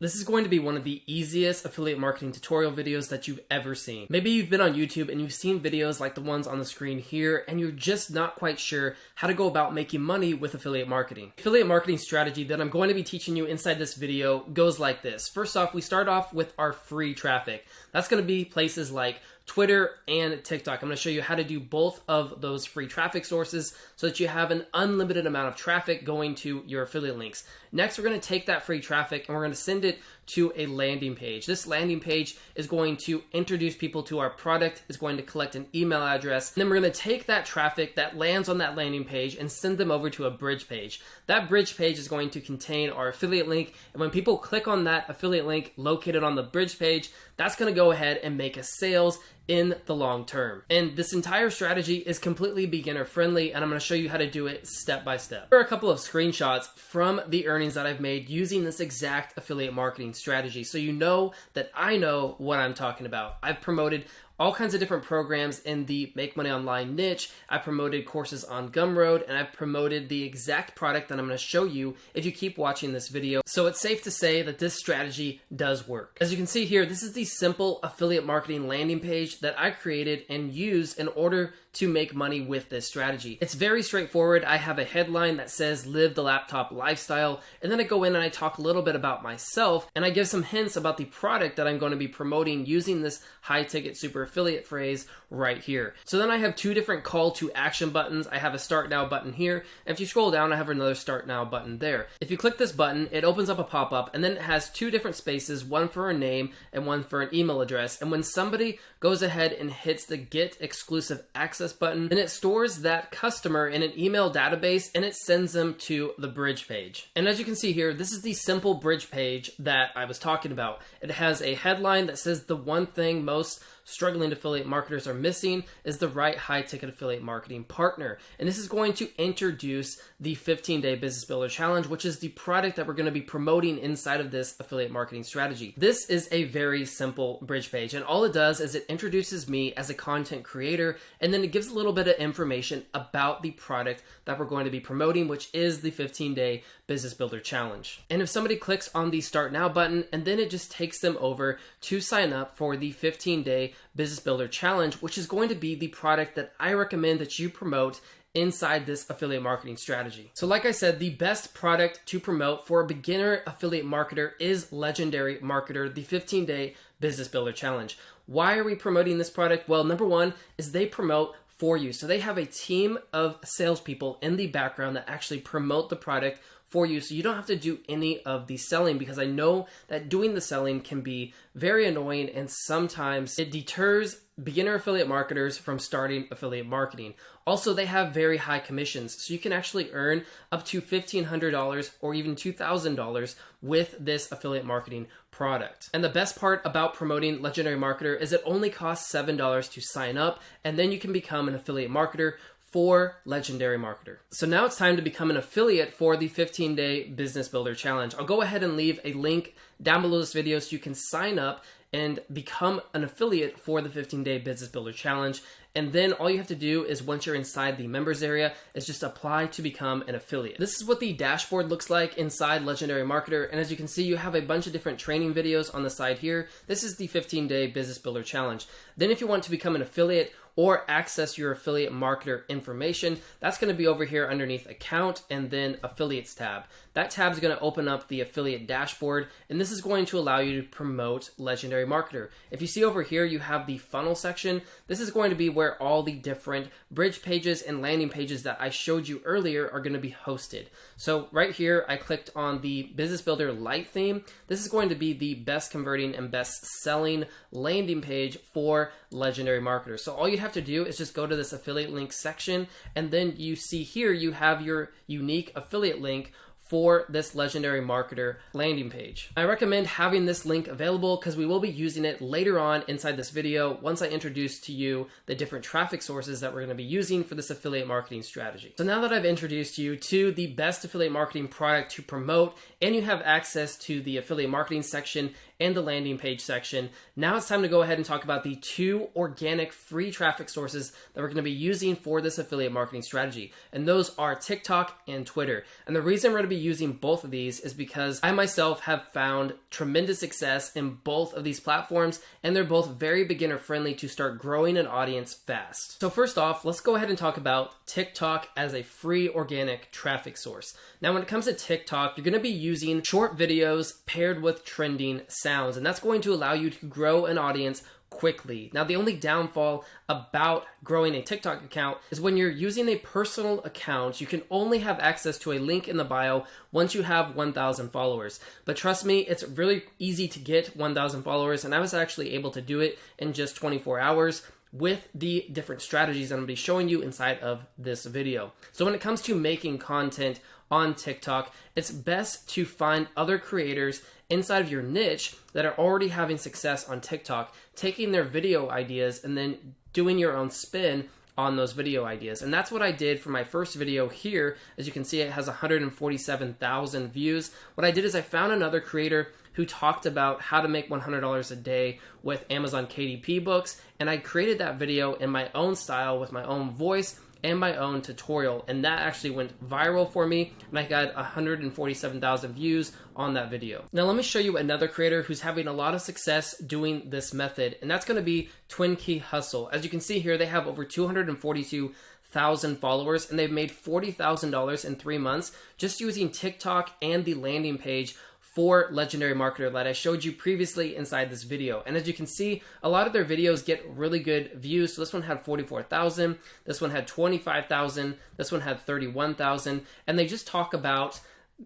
This is going to be one of the easiest affiliate marketing tutorial videos that you've ever seen. Maybe you've been on YouTube and you've seen videos like the ones on the screen here, and you're just not quite sure how to go about making money with affiliate marketing. Affiliate marketing strategy that I'm going to be teaching you inside this video goes like this. First off, we start off with our free traffic. That's going to be places like Twitter and TikTok. I'm going to show you how to do both of those free traffic sources so that you have an unlimited amount of traffic going to your affiliate links. Next, we're going to take that free traffic and we're going to send it to a landing page. This landing page is going to introduce people to our product, is going to collect an email address, and then we're going to take that traffic that lands on that landing page and send them over to a bridge page. That bridge page is going to contain our affiliate link, and when people click on that affiliate link located on the bridge page, that's going to go ahead and make us sales in the long term. And this entire strategy is completely beginner friendly, and I'm going to show you how to do it step by step. Here are a couple of screenshots from the earnings that I've made using this exact affiliate marketing strategy, so you know that I know what I'm talking about. I've promoted all kinds of different programs in the Make Money Online niche. I promoted courses on Gumroad, and I've promoted the exact product that I'm going to show you if you keep watching this video. So it's safe to say that this strategy does work. As you can see here, this is the simple affiliate marketing landing page that I created and used in order to make money with this strategy. It's very straightforward. I have a headline that says live the laptop lifestyle, and then I go in and I talk a little bit about myself, and I give some hints about the product that I'm going to be promoting using this high ticket super affiliate phrase right here. So then I have two different call to action buttons. I have a start now button here, and if you scroll down, I have another start now button there. If you click this button, it opens up a pop-up, and then it has two different spaces, one for a name and one for an email address. And when somebody goes ahead and hits the get exclusive access button, then it stores that customer in an email database and it sends them to the bridge page. And as you can see here, this is the simple bridge page that I was talking about. It has a headline that says the one thing most struggling affiliate marketers are missing is the right high ticket affiliate marketing partner. And this is going to introduce the 15-day business builder challenge, which is the product that we're going to be promoting inside of this affiliate marketing strategy. This is a very simple bridge page, and all it does is it introduces me as a content creator, and then it gives a little bit of information about the product that we're going to be promoting, which is the 15-day business builder challenge. And if somebody clicks on the start now button, and then it just takes them over to sign up for the 15-day business builder challenge, which is going to be the product that I recommend that you promote inside this affiliate marketing strategy. So like I said, the best product to promote for a beginner affiliate marketer is Legendary Marketer, the 15-day business builder challenge. Why are we promoting this product? Well, number one is they promote for you. So they have a team of salespeople in the background that actually promote the product for you, so you don't have to do any of the selling, because I know that doing the selling can be very annoying and sometimes it deters beginner affiliate marketers from starting affiliate marketing. Also, they have very high commissions, so you can actually earn up to $1,500 or even $2,000 with this affiliate marketing product. And the best part about promoting Legendary Marketer is it only costs $7 to sign up, and then you can become an affiliate marketer for Legendary Marketer. So now it's time to become an affiliate for the 15-day business builder challenge. I'll go ahead and leave a link down below this video so you can sign up and become an affiliate for the 15-day business builder challenge. And then all you have to do is, once you're inside the members area, is just apply to become an affiliate. This is what the dashboard looks like inside Legendary Marketer. And as you can see, you have a bunch of different training videos on the side here. This is the 15-day business builder challenge. Then if you want to become an affiliate or access your affiliate marketer information, that's going to be over here underneath account and then affiliates tab. That tab is going to open up the affiliate dashboard, and this is going to allow you to promote Legendary Marketer. If you see over here, you have the funnel section. This is going to be where all the different bridge pages and landing pages that I showed you earlier are going to be hosted. So right here, I clicked on the Business Builder Lite theme. This is going to be the best converting and best selling landing page for Legendary Marketer. So all you have to do is just go to this affiliate link section, and then you see here you have your unique affiliate link for this Legendary Marketer landing page. I recommend having this link available because we will be using it later on inside this video once I introduce to you the different traffic sources that we're going to be using for this affiliate marketing strategy. So now that I've introduced you to the best affiliate marketing product to promote, and you have access to the affiliate marketing section and the landing page section, now it's time to go ahead and talk about the two organic free traffic sources that we're going to be using for this affiliate marketing strategy. And those are TikTok and Twitter. And the reason we're going to be using both of these is because I myself have found tremendous success in both of these platforms, and they're both very beginner friendly to start growing an audience fast. So first off, let's go ahead and talk about TikTok as a free organic traffic source. Now, when it comes to TikTok, you're going to be using short videos paired with trending sounds, and that's going to allow you to grow an audience quickly. Now, the only downfall about growing a TikTok account is when you're using a personal account, you can only have access to a link in the bio once you have 1,000 followers. But trust me, it's really easy to get 1,000 followers, and I was actually able to do it in just 24 hours with the different strategies that I'm going to be showing you inside of this video. So when it comes to making content on TikTok, it's best to find other creators inside of your niche that are already having success on TikTok, taking their video ideas and then doing your own spin on those video ideas. And that's what I did for my first video here. As you can see, it has 147,000 views. What I did is I found another creator who talked about how to make $100 a day with Amazon KDP books, and I created that video in my own style with my own voice and my own tutorial, and that actually went viral for me, and I got 147,000 views on that video. Now let me show you another creator who's having a lot of success doing this method, and that's going to be Twin Key Hustle. As you can see here, they have over 242,000 followers, and they've made $40,000 in 3 months just using TikTok and the landing page for Legendary Marketer that I showed you previously inside this video. And as you can see, a lot of their videos get really good views. So this one had 44,000, this one had 25,000, this one had 31,000, and they just talk about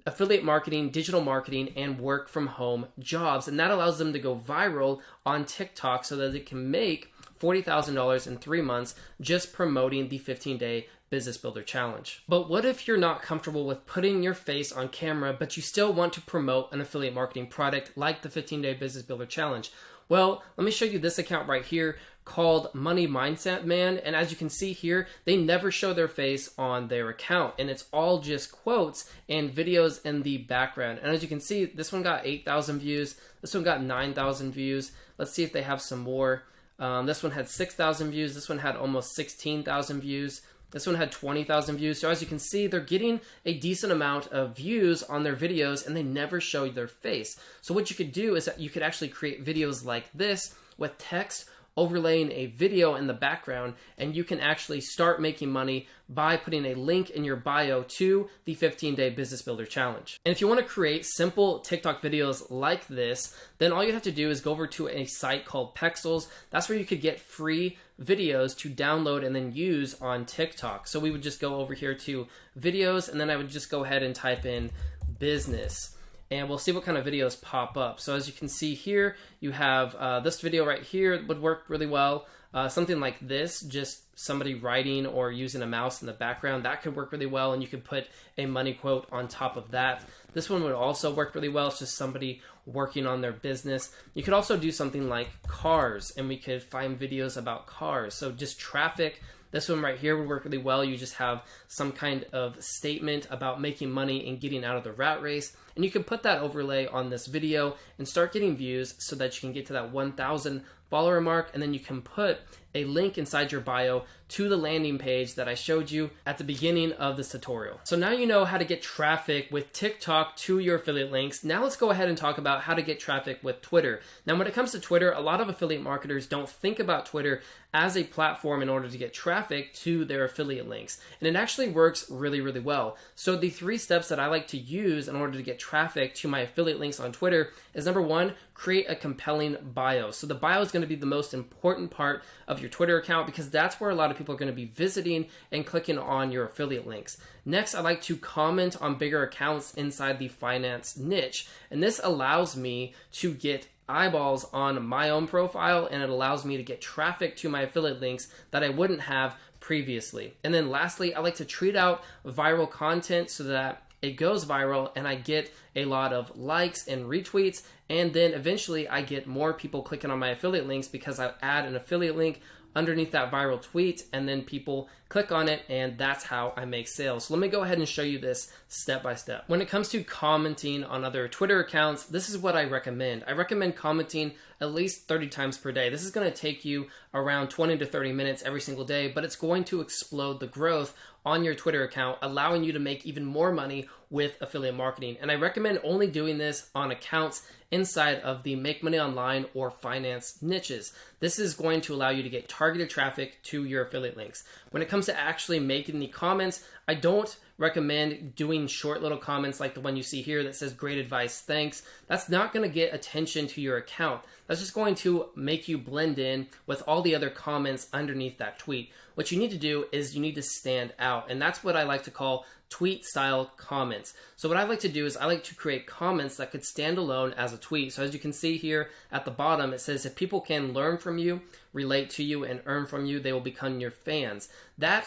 affiliate marketing, digital marketing, and work from home jobs. And that allows them to go viral on TikTok so that they can make $40,000 in 3 months just promoting the 15-day Business Builder Challenge. But what if you're not comfortable with putting your face on camera, but you still want to promote an affiliate marketing product like the 15-day Business Builder Challenge? Well, let me show you this account right here called Money Mindset Man. And as you can see here, they never show their face on their account, and it's all just quotes and videos in the background. And as you can see, this one got 8,000 views. This one got 9,000 views. Let's see if they have some more. This one had 6,000 views. This one had almost 16,000 views. This one had 20,000 views. So as you can see, they're getting a decent amount of views on their videos, and they never show their face. So what you could do is that you could actually create videos like this with text overlaying a video in the background, and you can actually start making money by putting a link in your bio to the 15-day Business Builder Challenge. And if you want to create simple TikTok videos like this, then all you have to do is go over to a site called Pexels. That's where you could get free videos to download and then use on TikTok. So we would just go over here to videos, and then I would just go ahead and type in business, and we'll see what kind of videos pop up. So as you can see here, you have this video right here would work really well. Something like this, just somebody writing or using a mouse in the background, that could work really well, and you could put a money quote on top of that. This one would also work really well. It's just somebody working on their business. You could also do something like cars, and we could find videos about cars. So just traffic. This one right here would work really well. You just have some kind of statement about making money and getting out of the rat race. And you can put that overlay on this video and start getting views so that you can get to that 1,000 follower mark. And then you can put a link inside your bio to the landing page that I showed you at the beginning of this tutorial. So now you know how to get traffic with TikTok to your affiliate links. Now let's go ahead and talk about how to get traffic with Twitter. Now when it comes to Twitter, a lot of affiliate marketers don't think about Twitter as a platform in order to get traffic to their affiliate links. And it actually works really, really well. So the 3 steps that I like to use in order to get traffic to my affiliate links on Twitter is number 1, create a compelling bio. So the bio is going to be the most important part of your Twitter account because that's where a lot of people are going to be visiting and clicking on your affiliate links. Next, I like to comment on bigger accounts inside the finance niche. And this allows me to get eyeballs on my own profile, and it allows me to get traffic to my affiliate links that I wouldn't have previously. And then lastly, I like to treat out viral content so that it goes viral and I get a lot of likes and retweets, and then eventually I get more people clicking on my affiliate links because I add an affiliate link underneath that viral tweet, and then people click on it, and that's how I make sales. So let me go ahead and show you this step by step. When it comes to commenting on other Twitter accounts, this is what I recommend. I recommend commenting at least 30 times per day. This is going to take you around 20 to 30 minutes every single day, but it's going to explode the growth on your Twitter account, allowing you to make even more money with affiliate marketing. And I recommend only doing this on accounts inside of the make money online or finance niches. This is going to allow you to get targeted traffic to your affiliate links. When it comes to actually making the comments, I don't recommend doing short little comments like the one you see here that says great advice, thanks. That's not going to get attention to your account. That's just going to make you blend in with all the other comments underneath that tweet. What you need to do is you need to stand out, and that's what I like to call tweet style comments. So what I like to do is I like to create comments that could stand alone as a tweet. So as you can see here at the bottom, it says if people can learn from you, relate to you, and earn from you, they will become your fans. That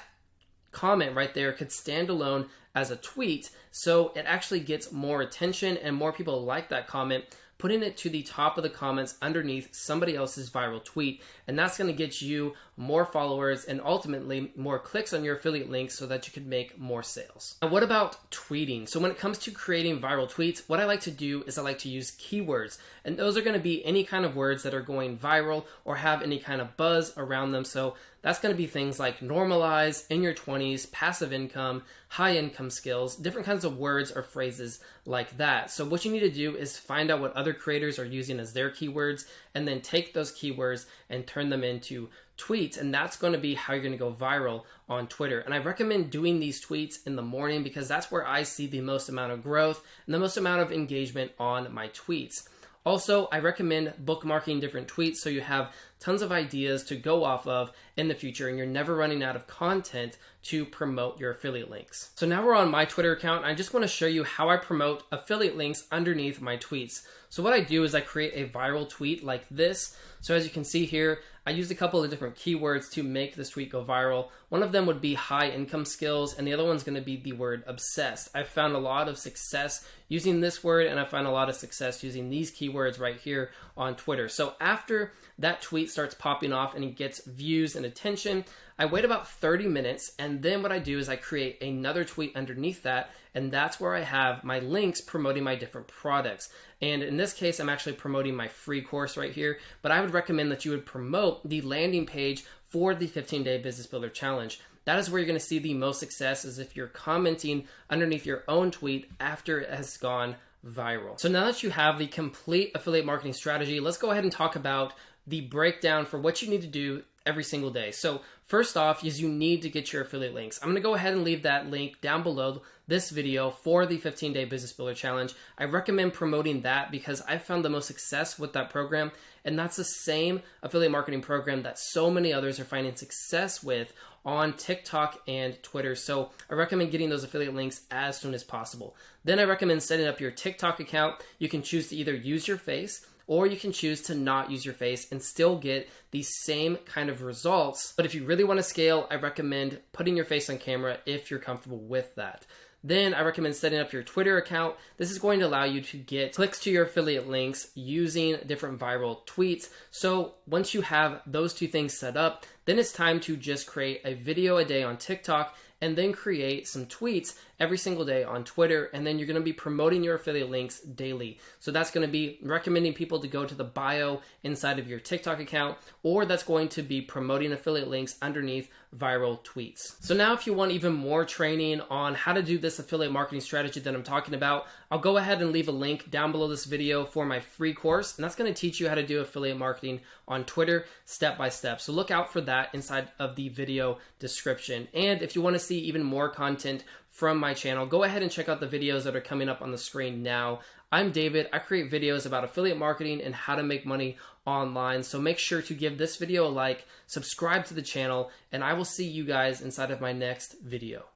comment right there could stand alone as a tweet, so it actually gets more attention and more people like that comment, putting it to the top of the comments underneath somebody else's viral tweet, and that's going to get you more followers and ultimately more clicks on your affiliate links so that you can make more sales. Now, what about tweeting? So when it comes to creating viral tweets, what I like to do is I like to use keywords, and those are going to be any kind of words that are going viral or have any kind of buzz around them. So that's going to be things like normalize, in your 20s, passive income, high income skills, different kinds of words or phrases like that. So what you need to do is find out what other creators are using as their keywords and then take those keywords and turn them into tweets, and that's going to be how you're going to go viral on Twitter. And I recommend doing these tweets in the morning because that's where I see the most amount of growth and the most amount of engagement on my tweets. Also, I recommend bookmarking different tweets so you have tons of ideas to go off of in the future and you're never running out of content to promote your affiliate links. So now we're on my Twitter account, and I just want to show you how I promote affiliate links underneath my tweets. So what I do is I create a viral tweet like this. So as you can see here, I used a couple of different keywords to make this tweet go viral. One of them would be high income skills, and the other one's going to be the word obsessed. I've found a lot of success using this word, and I find a lot of success using these keywords right here on Twitter. So after that tweet starts popping off and it gets views and attention, I wait about 30 minutes, and then what I do is I create another tweet underneath that, and that's where I have my links promoting my different products. And in this case, I'm actually promoting my free course right here, but I would recommend that you would promote the landing page for the 15-day Business Builder Challenge. That is where you're going to see the most success, is if you're commenting underneath your own tweet after it has gone viral. So now that you have the complete affiliate marketing strategy, let's go ahead and talk about the breakdown for what you need to do every single day. So first off is you need to get your affiliate links. I'm going to go ahead and leave that link down below this video for the 15-day Business Builder Challenge. I recommend promoting that because I've found the most success with that program, and that's the same affiliate marketing program that so many others are finding success with on TikTok and Twitter. So I recommend getting those affiliate links as soon as possible. Then I recommend setting up your TikTok account. You can choose to either use your face, or you can choose to not use your face and still get the same kind of results. But if you really want to scale, I recommend putting your face on camera if you're comfortable with that. Then I recommend setting up your Twitter account. This is going to allow you to get clicks to your affiliate links using different viral tweets. So once you have those two things set up, then it's time to just create a video a day on TikTok and then create some tweets every single day on Twitter, and then you're going to be promoting your affiliate links daily. So that's going to be recommending people to go to the bio inside of your TikTok account, or that's going to be promoting affiliate links underneath viral tweets. So now if you want even more training on how to do this affiliate marketing strategy that I'm talking about, I'll go ahead and leave a link down below this video for my free course, and that's going to teach you how to do affiliate marketing on Twitter step by step. So look out for that inside of the video description. And if you want to see even more content from my channel, go ahead and check out the videos that are coming up on the screen now. I'm David. I create videos about affiliate marketing and how to make money online. So make sure to give this video a like, subscribe to the channel, and I will see you guys inside of my next video.